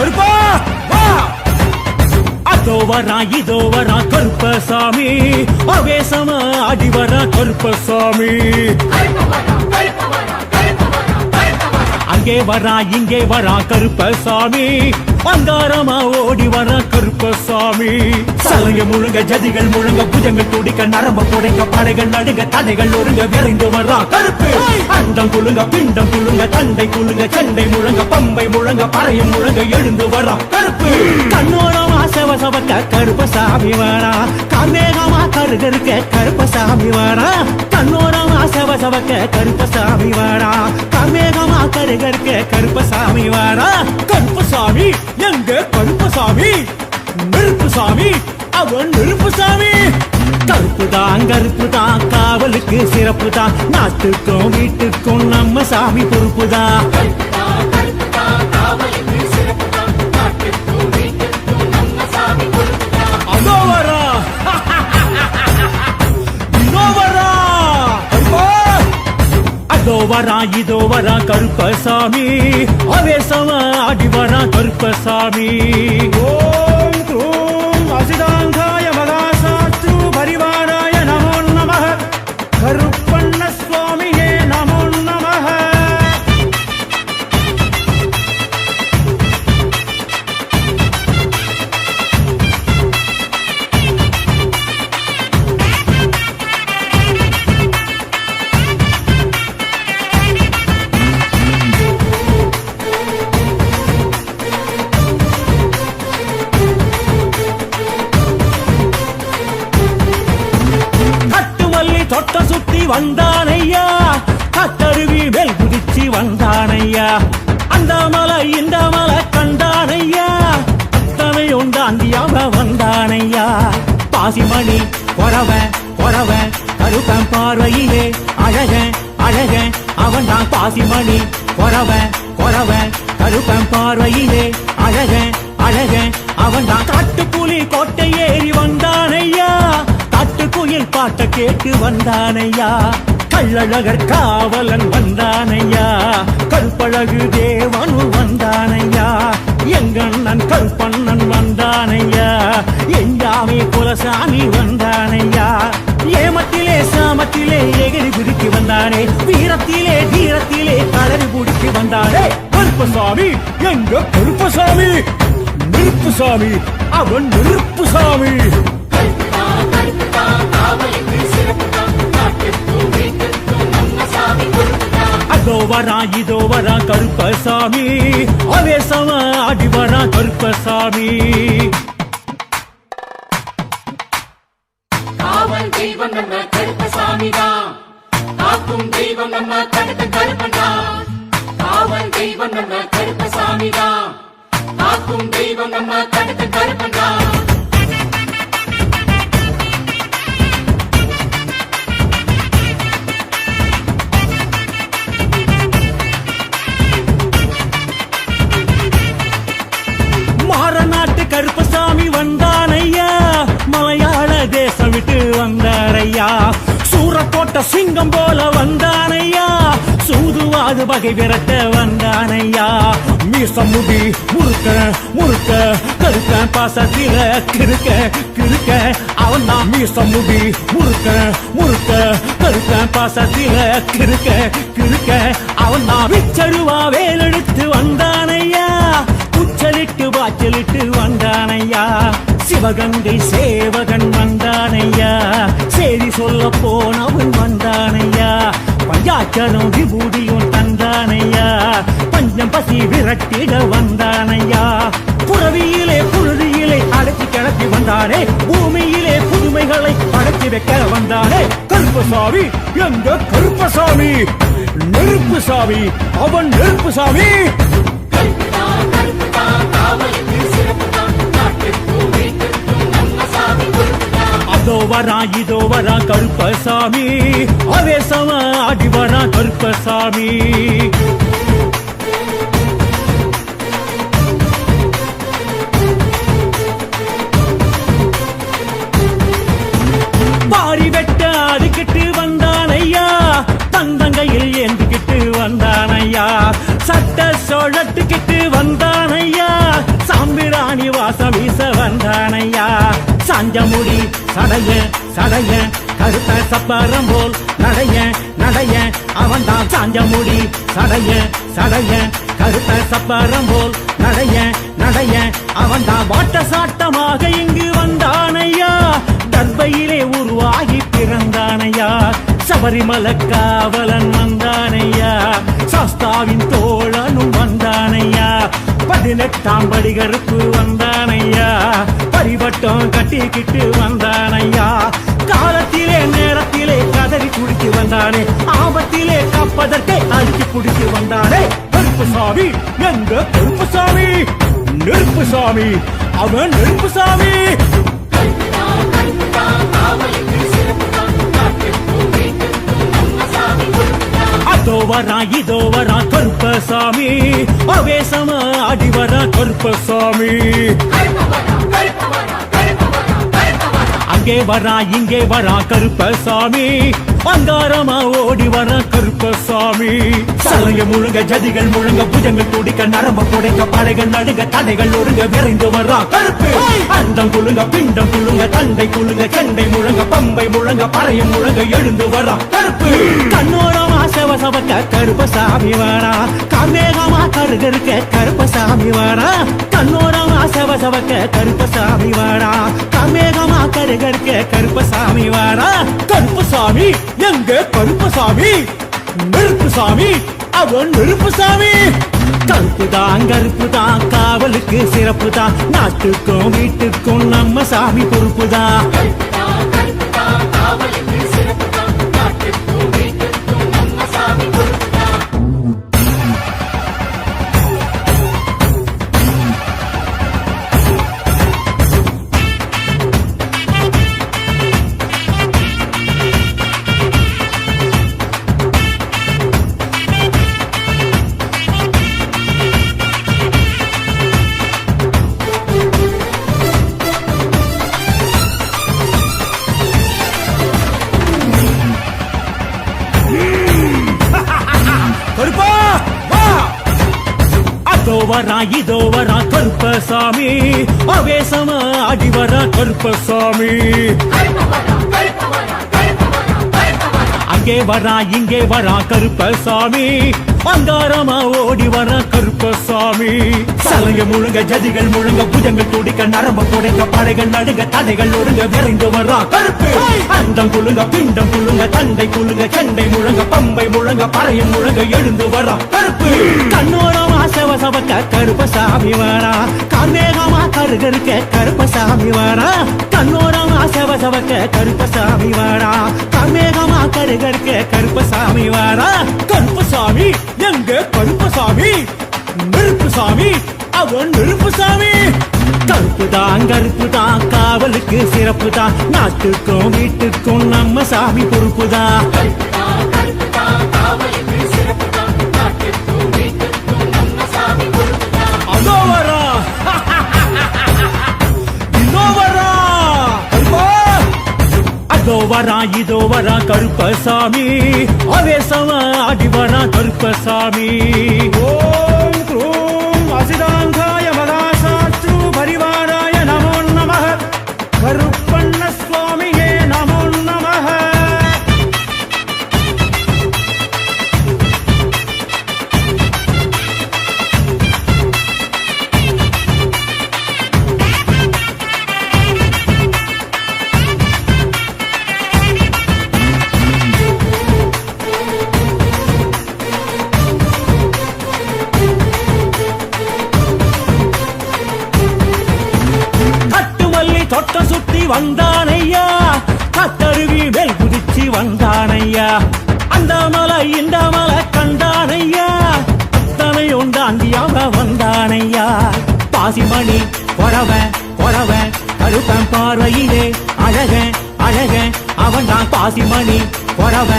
கருப்பா வா. அதோ வரா இதோ வரா கருப்பசாமி, அவேசமா ஆடி வரா கருப்பசாமி. அங்கே வரா இங்கே வரா கருப்பசாமி, அங்காரமா ஓடி வரா கருப்பசாமி. சலங்க முழுங்க ஜதிகள் முழுங்க புஜங்கள் துடிக்க நரம்ப புடைக்க படைகள் நடுங்க தடைகள் ஒருங்க விரைந்து வரா கருப்பு. அண்டம் குழுங்க பிண்டம் குழுங்க தண்டை குழுங்க சண்டை முழங்க பம்பை முழங்க பறையும் முழங்க எழுந்து வரா கருப்பு. கண்ணோரமா சவசவக்க கருப்பசாமி வரா, கார்மேகமா கருகருக்க கருப்பசாமி வரா. கண்ணோரமா சவசவக்க கருப்பசாமி வரா, கார்மேகமா கருகருக்க கருப்பசாமி வரா. கருப்பசாமி எங்க கருப்பசாமி, நெருப்புசாமி அவன் நெருப்புசாமி. கருப்புதான் கருப்புதான் காவலுக்கு சிறப்புதான், நாட்டுக்கும் வீட்டுக்கும் நம்ம சாமி பொறுப்புதான். அதோ வரா இதோ வரா அதோ வரா இதோ வரா கருப்பசாமி, அவேசமா ஆடி வரா கருப்பசாமி. ஓம் க்ரூம் அசிதாங்காய மகாசாஸ்து பரிவாராய நமோ நமः, கருப்பண்ண சுவாமியே நமோ நமः. தொட்ட சுத்தி வந்தானையா, கத்தருவி மேல் குதிச்சு வந்தானையா. அந்த மலை இந்த மலை கண்டானையா, அத்தனை உண்டாந்தியாக வந்தானையா. பாசிமணி பொறவன் பொறவன் கருப்பன் பார்வையிலே அழக அழக அவன் தான். பாசிமணி பொறவன் பொறவன் கருப்பன் பார்வையிலே அழக அழக அவன் தான். காட்டுப்புலி கோட்டை ஏறி வந்தானையா, காட்டுக்குயில் பாட்ட கேட்டு வந்தானையா. கள்ளழகர் காவலன் வந்தானையா, கல்பழகு தேவனு வந்தானையா. எங்கண்ணன் கல்பண்ணன் வந்தானையா, எஞ்சாமி குலசாமி வந்தானையா. ஏமத்திலே சாமத்திலே எகிரி குதிக்கு வந்தானே, வீரத்திலே தீரத்திலே களறி குடிக்கு வந்தானே. கருப்பசாமி எங்க கருப்பசாமி, நெருப்புசாமி அவன் நெருப்புசாமி. அதோ வரா இதோ வரா கருப்பசாமி, அவேசமா ஆடி வரா கருப்பசாமி. காவல் தெய்வம் நம்ம கருப்பசாமி தான், காக்கும் தெய்வம் நம்ம கருப்பு கருப்பன் தான். காவல் தெய்வம் நம்ம கருப்பசாமி தான், காக்கும் தெய்வம் நம்ம கருப்பு கருப்பன் தான். கருப்பசாமி வந்தானையா, மலையாள தேசம் விட்டு வந்தாரையா. சூரக்கோட்ட சிங்கம் போல வந்தானையா, சூதுவாது பகை விரட்ட வந்தானையா. மீசமுடி முறுக்க முறுக்க கருக்க பாசத்தில கிருக்க கிருக்க அவன் தான். மீசமுடி முறுக்க முறுக்க கருக்க பாசத்தில கிருக்க கிருக்க அவன் தான். விச்சருவா வேலெடுத்து வந்தானையா, உச்சலிட்டு வாச்சலிட்டு வந்தானையா. சிவகங்கை சேவகன் வந்தானையா, சேதி சொல்ல போனவன் வந்தானையா. பஞ்சாட்சரம் விபூதியும் தந்தானையா, பஞ்சம் பசி விரட்டிட வந்தானையா. புறவியிலே புழுதியிலே அடைச்சி கிளப்பி வந்தானே, பூமியிலே புதுமைகளை படைச்சி வைக்க வந்தானே. கருப்பசாமி எங்க கருப்பசாமி, நெருப்புசாமி அவன் நெருப்புசாமி. அதோ வரா இதோ வரா கருப்பசாமி, அவேசமா ஆடி வரா கருப்பசாமி. பாரி வெட்ட அதுக்கிட்டு வந்தானையா, தந்தங்கையில் ஏந்திக்கிட்டு வந்தானையா. சட்ட சொழட்டுக்கிட்டு வந்தானையா, சாஞ்சமுடி சடைய சடைய கருத்த சப்பரம் போல் நடைய நடைய அவன்தான் சாஞ்சமுடி சடைய சடைய கருத்த சப்பரம் போல் நடைய நடைய அவன்தான் வாட்ட சாட்டமாக இங்கு வந்தானையா தர்பையிலே உருவாகி பிறந்தானையா சபரிமலை காவலன் வந்தானையா சாஸ்தாவின் தோழனும் வந்தானையா 18ஆம் படி கருப்பு வந்தானையா பரிவட்டம் கட்டிக்கிட்டு வந்தானையா காலத்திலே நேரத்திலே கதறி குடித்து வந்தானே ஆபத்திலே காப்பதற்கே அழுத்தி குடித்து வந்தானே கருப்புசாமி எங்க கருப்புசாமி நெருப்புசாமி அவன் நெருப்புசாமி அதோ வரா இதோ வரா கருப்பசாமி அவேசமா ஆடி வரா கருப்பசாமி அங்கே வரா இங்கே வரா கருப்பசாமி அங்காரமா ஓடி வரா கருப்பசாமி சலங்க முழுங்க ஜதிகள் முழுங்க புஜங்கள் துடிக்க நரம்ப புடைக்க படைகள் நடுங்க தடைகள் ஒருங்க விரைந்து வரா கருப்பு அண்டம் குழுங்க பிண்டம் குழுங்க தண்டை குழுங்க செண்டை முழங்க பம்பை முழங்க பறையும் முழங்க எழுந்து வரா கருப்பு கண்ணோரமா செவசவக்க கருப்பசாமி வாரா காமேகமா கருகருக்க கருப்பசாமி வாரா கண்ணோரமா செவசவக்க கருப்பசாமி வாரா காமேகமா கருகருக்க கருப்பசாமி வாரா கருப்பசாமி எங்க கருப்பசாமி நெருப்புசாமி அவன் நெருப்புசாமி கருப்புதான் கருப்புதான் காவலுக்கு சிறப்புதான் நாட்டுக்கும் வீட்டுக்கும் நம்ம சாமி பொறுப்புதான் கருப்பா வா அதோ வரா இதோ வரா கருப்பசாமி அவேசமா ஆடி வரா கருப்பசாமி அங்கே வரா இங்கே வரா கருப்பசாமி அங்காரமா ஓடி வரா கருப்பசாமி சலங்க முழுங்க ஜதிகள் முழுங்க புஜங்கள் துடிக்க நரம்ப புடைக்க படைகள் நடுங்க தடைகள் ஒருங்க விரைந்து வரா கருப்பு அண்டம் குழுங்க பிண்டம் குழுங்க தண்டை குழுங்க செண்டை முழங்க பம்பை முழங்க பறையும் முழங்க எழுந்து வரா கருப்பு கண்ணோரமா செவசவக்க கருப்பசாமி வாரா காமேகமா கருகருக்க கருப்பசாமி வாரா கண்ணோரமா செவசவக்க கருப்பசாமி வாரா காமேகமா கருகருக்க கருப்பசாமி வாரா கருப்பசாமி எங்க கருப்பசாமி நெருப்புசாமி அவன் நெருப்புசாமி கருப்புதான் கருப்புதான் காவலுக்கு சிறப்புதான் நாட்டுக்கும் வீட்டுக்கும் நம்ம சாமி பொறுப்புதான் அதோ வரா இதோ வரா அதோ வரா இதோ வரா கருப்பசாமி அவேசமா ஆடி வரா கருப்பசாமி ஓம் க்ரூம் அசிதாந்தாய மகாசாஸ்திரு பரிவாராய நமோ நமः கருப்பண்ண சுவாமியே நமோ நமः தொட்ட சுத்தி வந்தானையா கத்தருவி மேல் குதிச்சு வந்தானையா அந்த மலை இந்த மலை கண்டானையா அத்தனை உண்டாண்டியாக வந்தானையா பாசிமணி கொரவ கொரவ கருப்பன் பார்வையிலே அழக அழக அவன் தான் பாசிமணி கொரவ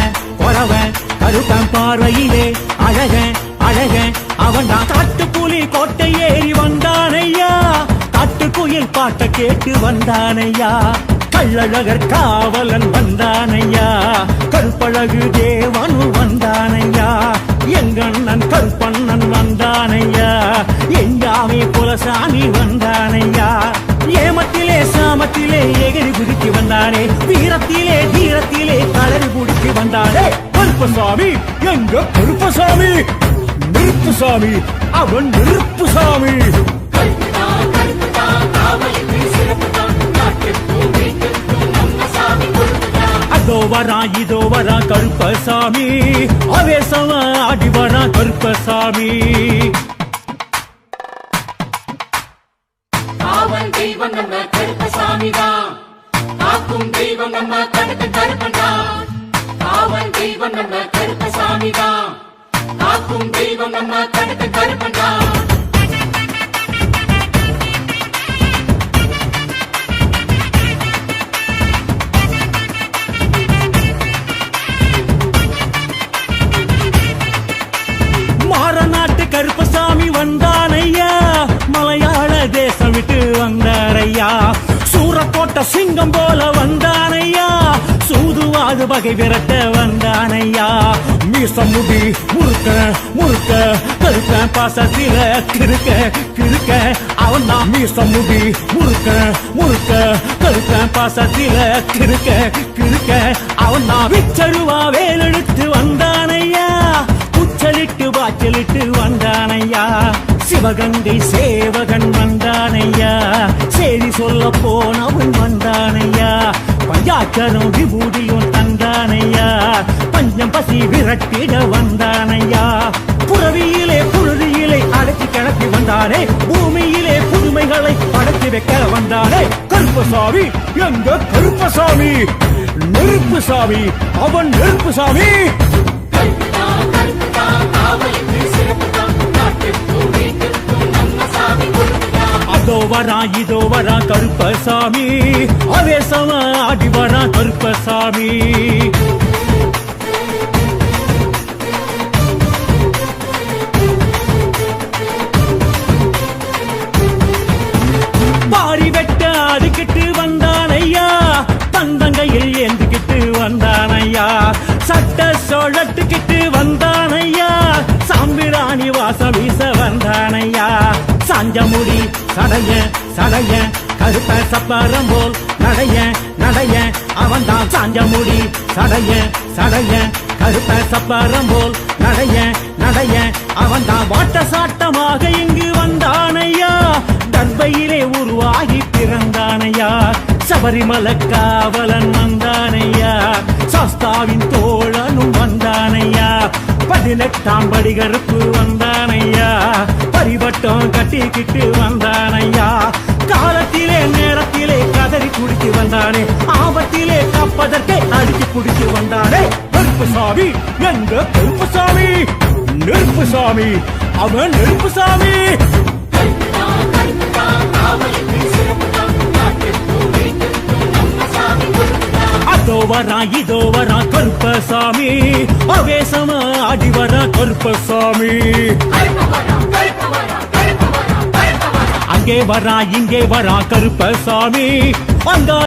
கொரவ கருப்பன் பார்வையிலே அழக அழக அவன் தான் காட்டுப்புலி கோட்டை ஏறி வந்தானையா காட்டுக்குயில் பாட்ட கேட்டு வந்தானையா கள்ளழகர் காவலன் வந்தானையா கருப்பழகு தேவனு வந்தானையா எங்கண்ணன் கருப்பண்ணன் வந்தானையா எஞ்சாமி குலசாமி வந்தானையா ஏமத்திலே சாமத்திலே எகிரி குதிக்கு வந்தானே, வீரத்திலே தீரத்திலே களறி குடிக்கு வந்தானே. கருப்பசாமி எங்க கருப்பசாமி, நெருப்புசாமி அவன் நெருப்புசாமி. கருப்புதான் கருப்புதான் காவலுக்கு சிறப்புதான் நாட்டுக்கும் வீட்டுக்கும் நம்ம சாமி கொடுத்துதான். அதோ வரா இதோ வரா கருப்பசாமி, ஆவேசமா ஆடி வரா கருப்பசாமி. காவல் தெய்வம் நம்ம கருப்பசாமி தான், காக்கும் தெய்வம் நம்ம கடுத்த கருப்பன் தான். காவல் தெய்வம் நம்ம கருப்பசாமி தான், காக்கும் தெய்வம் நம்ம கடுத்த கருப்பன் தான். மாறநாட்டு கருப்பசாமி வந்தானையா, மலையாள தேசம் விட்டு வந்தாரையா. சூரக்கோட்ட சிங்கம் போல வந்தானையா, சூதுவாது பகை விரட்ட வந்தானையா. மீசம் முடி முறுக்க முறுக்க கருப்ப பாசத்தில கிறுக்க கிறுக்க அவன் தான். மீசம் முடி முறுக்க முறுக்க கருப்ப பாசத்தில கிறுக்க கிறுக்க அவன் தான். விச்சருவா வேலெடுத்து வந்தானையா, குச்சலிட்டு வாச்சலிட்டு வந்தானையா. சிவகங்கை சேவகன் வந்தானையா, சேரி சொல்ல போனவன் வந்தானையா. பஞ்சாட்சரம் விபூதியும் தந்தானையா, பஞ்சம் பசி விரட்டிட வந்தானையா. புறவியிலே புழுதியிலே அடைச்சி கிளப்பி வந்தானே, பூமியிலே புதுமைகளை படைத்து வைக்க வந்தானே. கருப்பசாமி எங்க கருப்பசாமி, நெருப்புசாமி அவன் நெருப்புசாமி. கருப்புதான் கருப்புதான் காவலுக்கு சிறப்புதான் நாட்டுக்கும் வீட்டுக்கும் நம்ம சாமி கொடுத்துதான். அதோ வரா இதோ வரா கருப்பசாமி, ஆவேசமா ஆடி வரா கருப்பசாமி. பாரி வெட்ட அடிக்கிட்டு வந்தானையா, தந்தங்கையில் ஏந்துக்கிட்டு வந்தானையா. சட்ட சொழட்டுக்கிட்டு வந்தானையா, சாம்பிராணி வாசம் வீச வந்தானையா. சாஞ்சமுடி சடைய சடைய கருப்ப சப்பரம் போல் நடைய நடைய அவன் தான். சாஞ்சமுடி சடைய சடைய கருப்ப சப்பரம் போல் நடைய நடைய அவன் தான். வாட்ட சாட்டமாக இங்கு வந்தானையா, தர்பையிலே உருவாகி பிறந்தானையா. சபரிமல காவலன் வந்தானையா, சாஸ்தாவின் தோழனும் வந்தானையா. 18ஆம் படி கருப்பு வந்தானையா, பரிவட்டம் கட்டிக்கிட்டு வந்தானையா. காலத்திலே நேரத்திலே கதறி குடித்து வந்தானே, ஆபத்திலே காப்பதற்கே அடிச்சு குடித்து வந்தானே. கருப்பசாமி எங்க கருப்பசாமி, நெருப்புசாமி அவன் நெருப்புசாமி. கருப்புதான் கருப்புதான் காவலுக்கு சிறப்புதான் நாட்டுக்கும் வீட்டுக்கும் நம்ம சாமி கொடுத்துதான். அதோ வரா இதோ வரா கருப்பசாமி, ஆவேசமா ஆடி வரா கருப்பசாமி. அங்கே வரா இங்கே வரா கருப்பசாமி, அங்க